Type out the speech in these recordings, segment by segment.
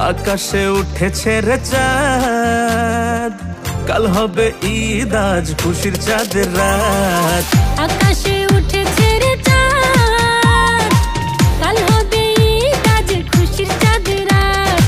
আকাশে উঠেছে রে চাঁদ, কাল হবে ঈদ আজ খুশির চাঁদের রাত। আকাশে উঠেছে রে চাঁদ, কাল হবে ঈদ আজ খুশির চাঁদের রাত।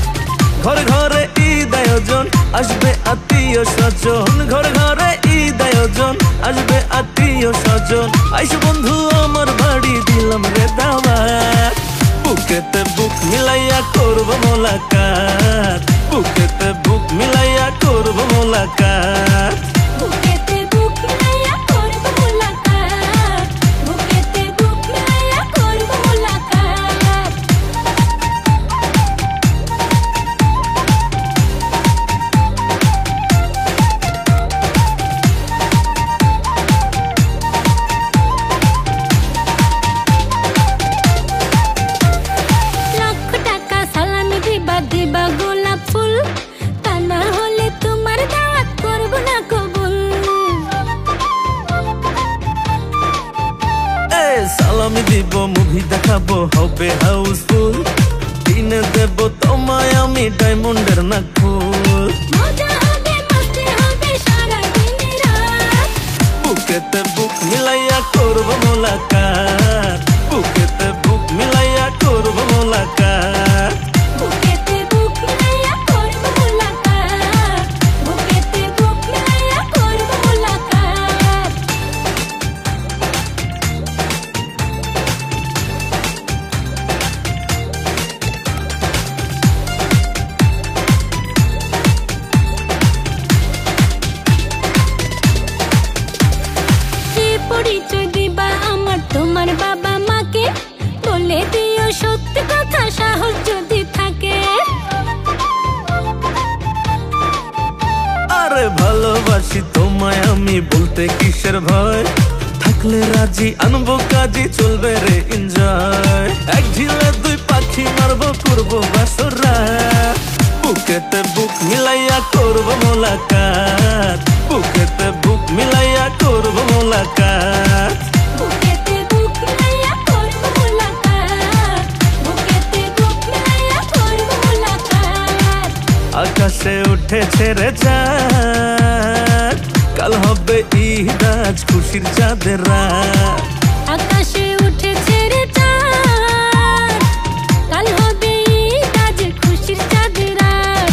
ঘরে ঘরে ঈদ আয়োজন, আসবে আত্মীয় স্বজন। ঘরে ঘরে ঈদ আয়োজন, আসবে আত্মীয় স্বজন। আইসো বন্ধু আমার বাড়ি, দিলাম রে দাওয়াত। বুকেতে বুক মিলাইয়া করবো মোলাকাত, বুকেতে বুক মিলাইয়া করবো মোলাকাত। বুকেতে বুক মিলাইয়া করব মোলাকাত, বুকেতে বুক মিলাইয়া করব মোলাকাত। লক্ষ টাকা সালামি দিবা, দিবা গোলাপ ফুল, তা না হলে তোমার দাওয়াত করব না কবুল। সালামি দিব, মুভি দেখাবো, হবে হাউসফুল। কিনে দেব তোমায় আমি ডায়মন্ডের নাকফুল। মজা হবে, মস্তি হবে সারা দিন রাত। বুকেতে বুক মিলাইয়া করবো মোলাকাত, বুকেতে বুক মিলাইয়া করবো মোলাকাত। বুকেতে বুক মিলাইয়া করব মোলাকাত, বুকেতে বুক মিলাইয়া করব মোলাকাত। কি পরিচয় দিবা আমার তোমার বাবা মাকে, বলে দিও সত্যি কথা সাহস যদি থাকে। আরে ভালোবাসি তোমায় আমি, বলতে কিসের ভয়। থাকলে রাজি আনবো কাজী, চলবে রে এনজয়। এক ঝিলে দুই পাখি মারবো, করবো বাসরা। বুকেতে বুক মিলাইয়া করবো মোলাকাত, বুকেতে বুক মিলাইয়া করবো মোলাকাত। বুকেতে বুক মিলাইয়া করব মোলাকাত, বুকেতে বুক মিলাইয়া করব মোলাকাত। আকাশে উঠেছে রে চাঁদ, কাল হবে ঈদ আজ খুশির চাঁদের রাত। আকাশে উঠেছে রে চাঁদ, কাল হবে ঈদ আজ খুশির চাঁদের রাত।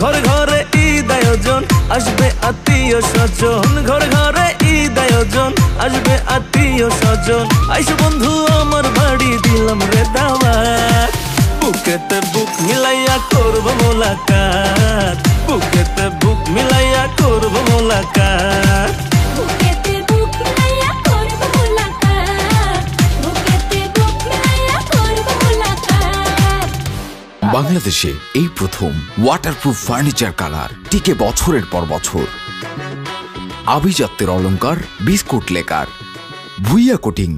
ঘরে ঘরে ঈদ আয়োজন, আসবে আত্মীয় স্বজন। ঘরে ঘরে ঈদ আয়োজন, আসবে আত্মীয় স্বজন। আইসো বন্ধু আমার বাড়ি, দিলাম রে দাওয়াত। বুকেতে বুক মিলাইয়া করবো মোলাকাত, বুকেতে বুক মিলাইয়া করবো মোলাকাত। বুকেতে বুক মিলাইয়া করব মোলাকাত, বুকেতে বুক মিলাইয়া করব মোলাকাত। বাংলাদেশে এই প্রথম ওয়াটারপ্রুফ ফার্নিচার কালার, টিকে বছরের পর বছর। আভিজাত্যের অলংকার, বিস্কুট লেকার, ভুইয়া কোটিং,